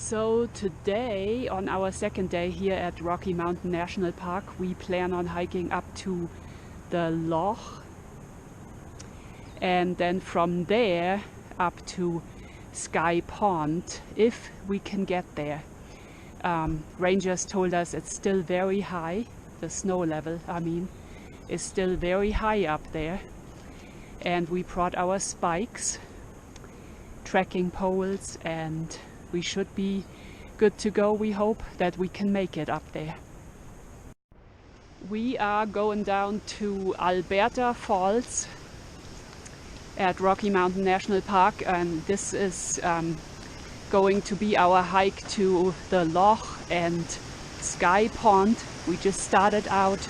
So today, on our second day here at Rocky Mountain National Park, we plan on hiking up to the Loch and then from there up to Sky Pond, if we can get there. Rangers told us it's still very high, the snow level, is still very high up there. And we brought our spikes, trekking poles, and we should be good to go. We hope that we can make it up there. We are going down to Alberta Falls at Rocky Mountain National Park, and this is going to be our hike to the Loch and Sky Pond. We just started out.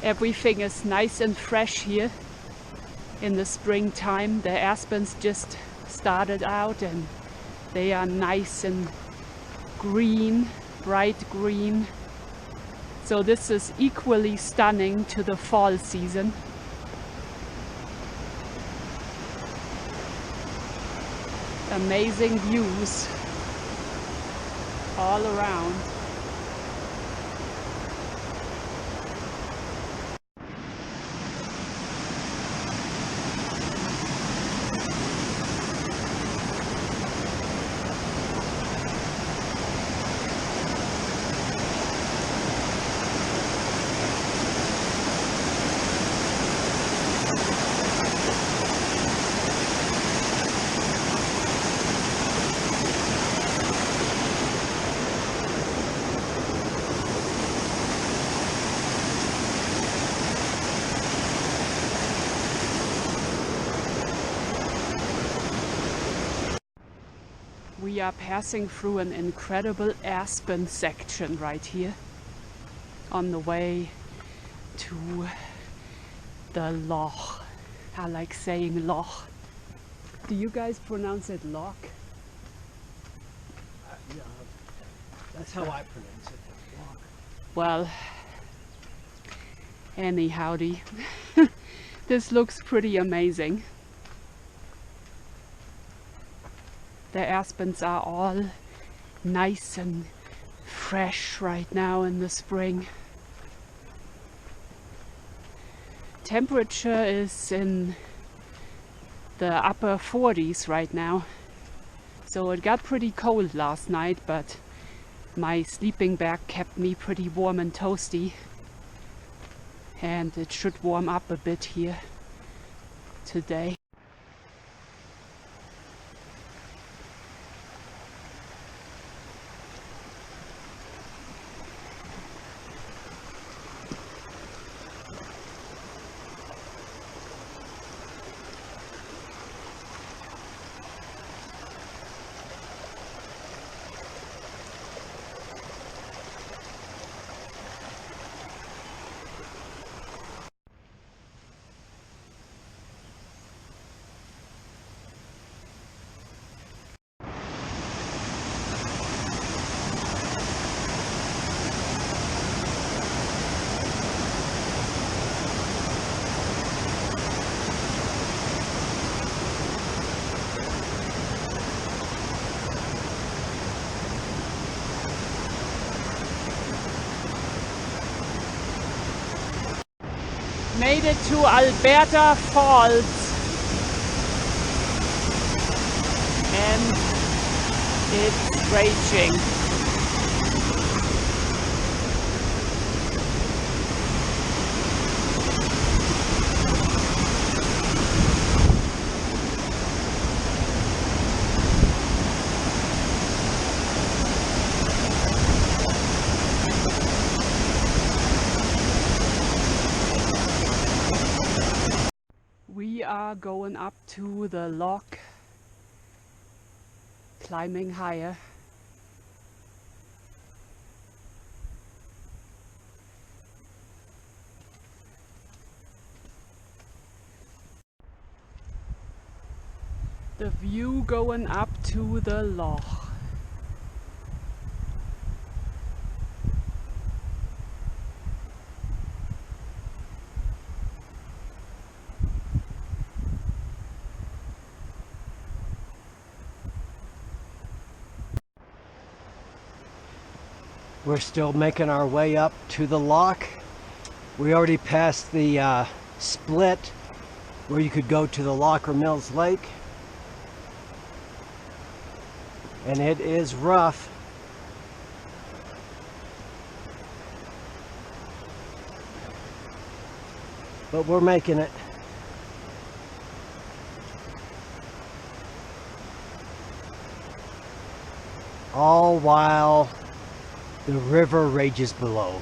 Everything is nice and fresh here in the springtime. The aspens just started out and they are nice and green, bright green. So this is equally stunning to the fall season. Amazing views all around. We are passing through an incredible aspen section right here on the way to the Loch. I like saying Loch. Do you guys pronounce it Loch? Yeah, that's how I pronounce it. Loch. Well, anyhowdy, this looks pretty amazing. The aspens are all nice and fresh right now in the spring. Temperature is in the upper 40s right now. So it got pretty cold last night, but my sleeping bag kept me pretty warm and toasty. And it should warm up a bit here today. Made it to Alberta Falls and it's raging. We are going up to the Loch, climbing higher. The view going up to the Loch. We're still making our way up to the Loch. We already passed the split where you could go to the Loch or Mills Lake. And it is rough. But we're making it. All while the river rages below.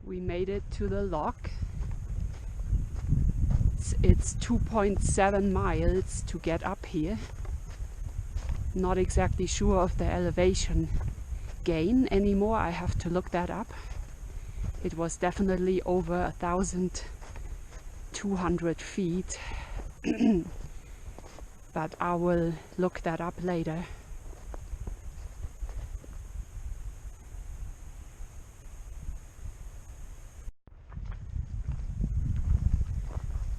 We made it to the Loch. It's 2.7 miles to get up here. Not exactly sure of the elevation gain anymore. I have to look that up. It was definitely over 1,200 feet. But I will look that up later.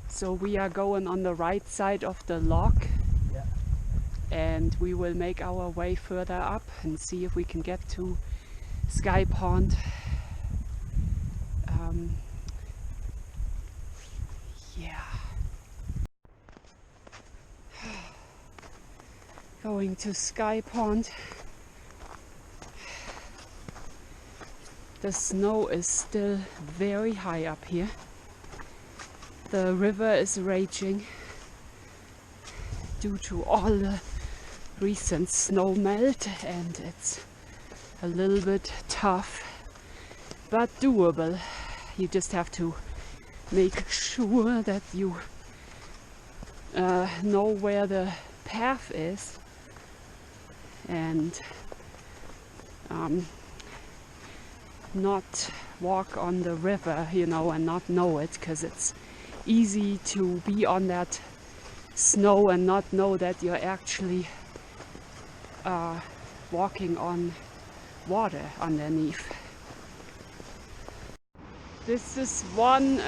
So we are going on the right side of the Loch, Yeah. and we will make our way further up and see if we can get to Sky Pond. Yeah. Going to Sky Pond. The snow is still very high up here. The river is raging due to all the recent snow melt, and it's a little bit tough but doable. You just have to make sure that you know where the path is and not walk on the river, you know, and not know it, because it's easy to be on that snow and not know that you're actually walking on water underneath. This is one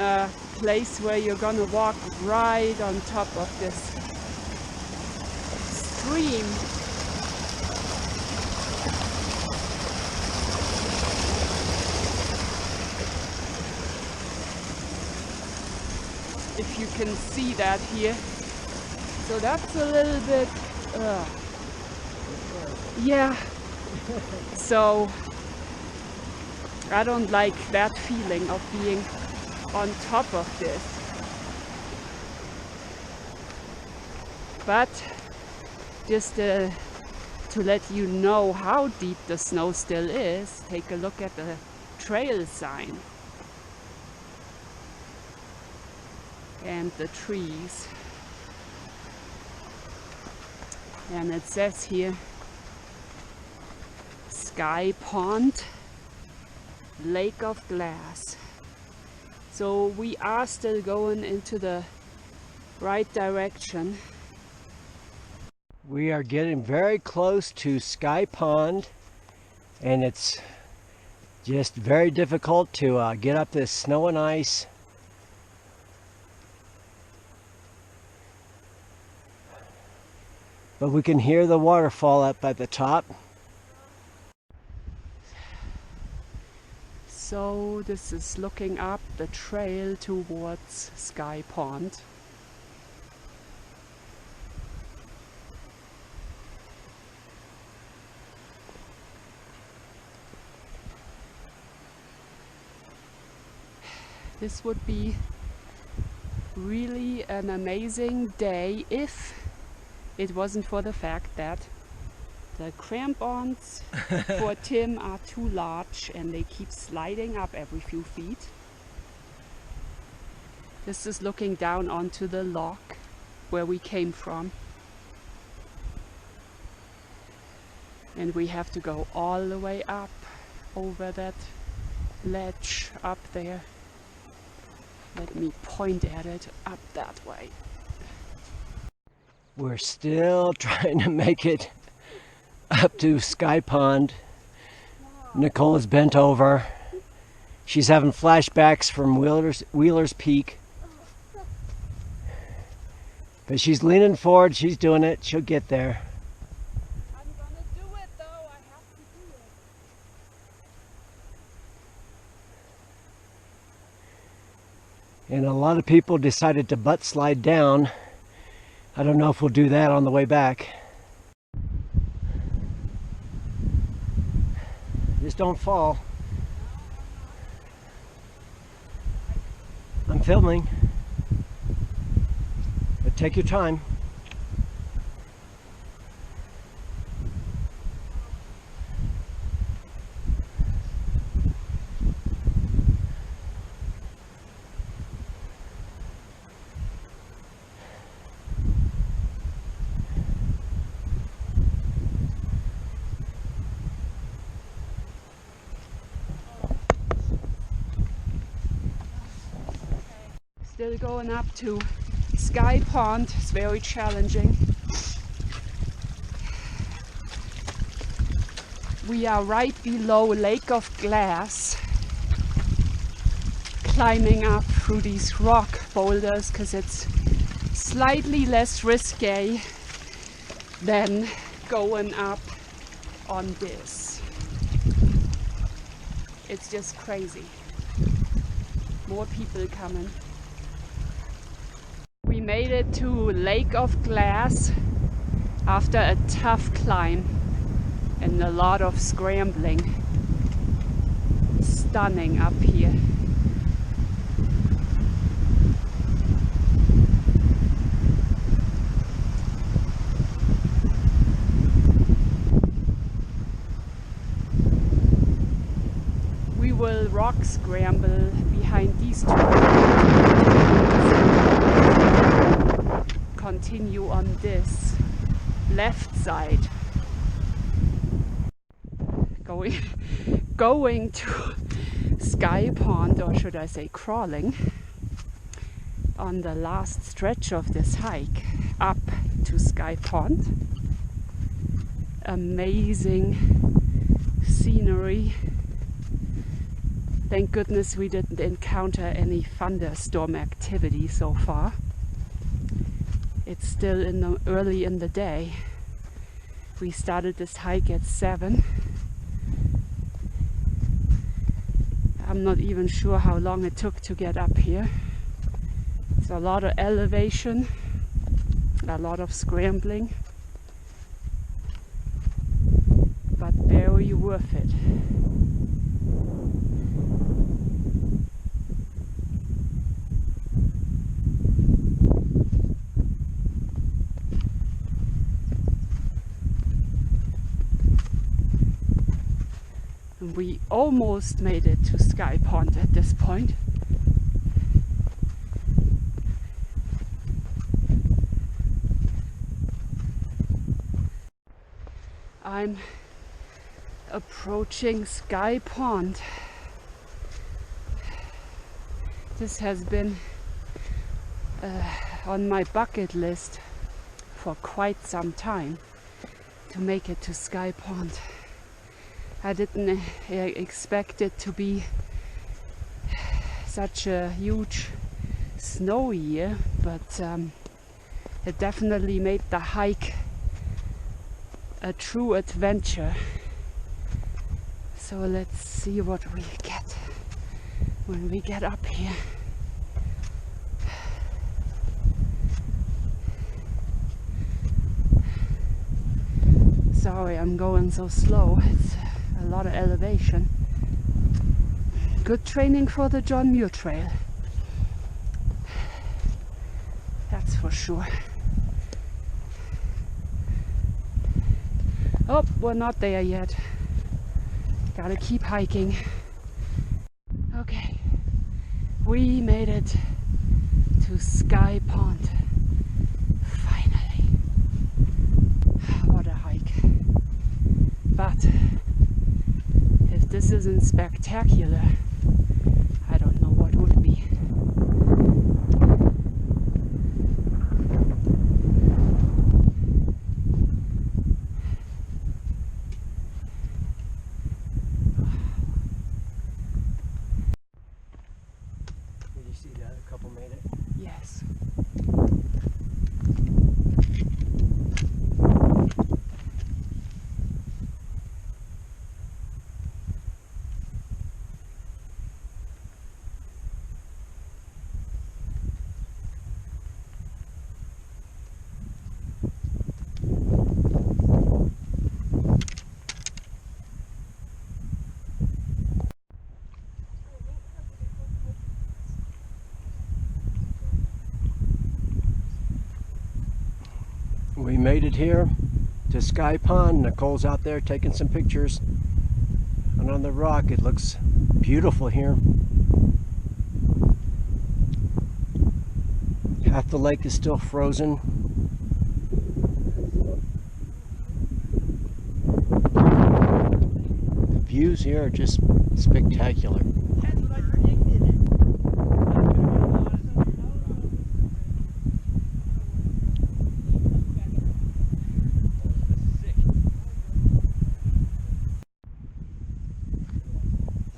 place where you're gonna walk right on top of this stream. If you can see that here. So that's a little bit, yeah. So I don't like that feeling of being on top of this. But just to let you know how deep the snow still is, take a look at the trail sign and the trees. And it says here Sky Pond, Lake of Glass. So we are still going into the right direction. We are getting very close to Sky Pond, and it's just very difficult to get up this snow and ice. But we can hear the waterfall up at the top. So this is looking up the trail towards Sky Pond. This would be really an amazing day if it wasn't for the fact that the crampons for Tim are too large and they keep sliding up every few feet. This is looking down onto the Loch where we came from. And we have to go all the way up over that ledge up there. Let me point at it, up that way. We're still trying to make it up to Sky Pond. Nicole is bent over. She's having flashbacks from Wheeler's Peak. But she's leaning forward, she's doing it, she'll get there. I'm gonna do it though, I have to do it. And a lot of people decided to butt slide down. I don't know if we'll do that on the way back. Just don't fall. I'm filming. But take your time. Still going up to Sky Pond. It's very challenging. We are right below Lake of Glass, climbing up through these rock boulders because it's slightly less risky than going up on this. It's just crazy. More people coming. We made it to Lake of Glass after a tough climb and a lot of scrambling. Stunning up here. We will rock scramble behind these two. Continue on this left side. Going to Sky Pond, or should I say crawling, on the last stretch of this hike up to Sky Pond. Amazing scenery. Thank goodness we didn't encounter any thunderstorm activity so far. It's still early in the day. We started this hike at 7. I'm not even sure how long it took to get up here. It's a lot of elevation, a lot of scrambling, but very worth it. We almost made it to Sky Pond at this point. I'm approaching Sky Pond. This has been on my bucket list for quite some time to make it to Sky Pond. I didn't expect it to be such a huge snow year, but it definitely made the hike a true adventure. So let's see what we get when we get up here. Sorry, I'm going so slow. It's a lot of elevation. Good training for the John Muir Trail. That's for sure. Oh, we're not there yet. Gotta keep hiking. Okay, we made it to Sky Pond. Finally. What a hike. But if this isn't spectacular, I don't know what would be. Did you see that? A couple made it. Yes. We made it here to Sky Pond. Nicole's out there taking some pictures. And on the rock, it looks beautiful here. Half the lake is still frozen. The views here are just spectacular. That's what I predicted.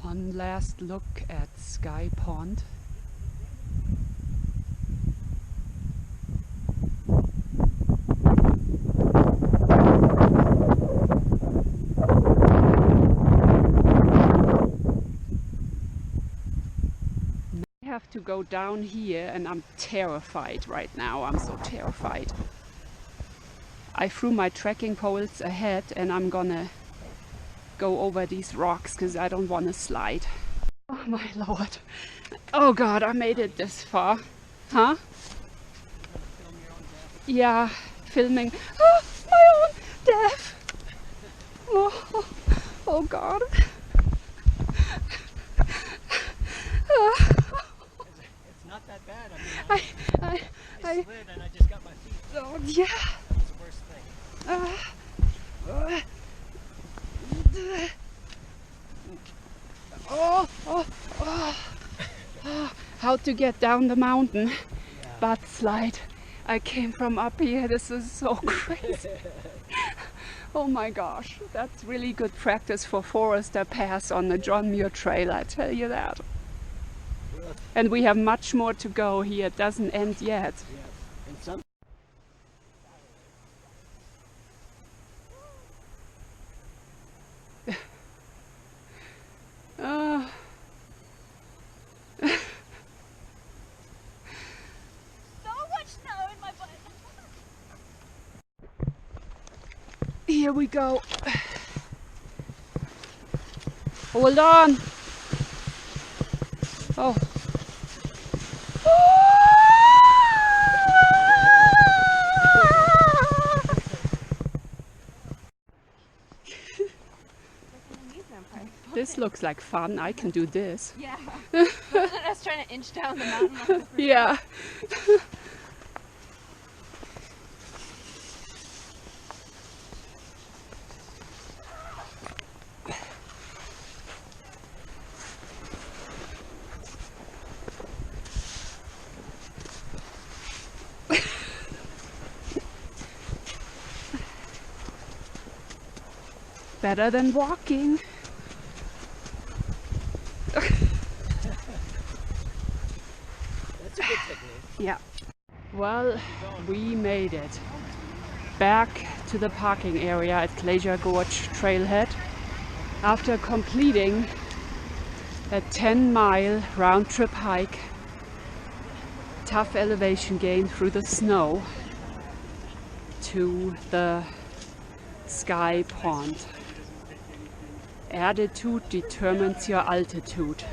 One last look at Sky Pond. I have to go down here and I'm terrified right now. I'm so terrified. I threw my trekking poles ahead and I'm gonna go over these rocks because I don't want to slide. Oh my lord. Oh god, I made it this far. Huh? Yeah, filming. Oh, my own death. Oh, oh god. It's not that bad. I I slid and I just got my feet. oh yeah. That was the worst thing. How to get down the mountain. Yeah. Butt slide. I came from up here. This is so crazy. Oh my gosh. That's really good practice for Forester Pass on the John Muir Trail, I tell you that. And we have much more to go here. It doesn't end yet. Yes. And some So much snow in my butt. Here we go. Hold on. Oh. This looks like fun. I can do this. Yeah. I was trying to inch down the mountain. Yeah. Better than walking. That's a good technique. Yeah. Well, we made it back to the parking area at Glacier Gorge Trailhead after completing a 10-mile round-trip hike. Tough elevation gain through the snow to the Sky Pond. Altitude determines your altitude.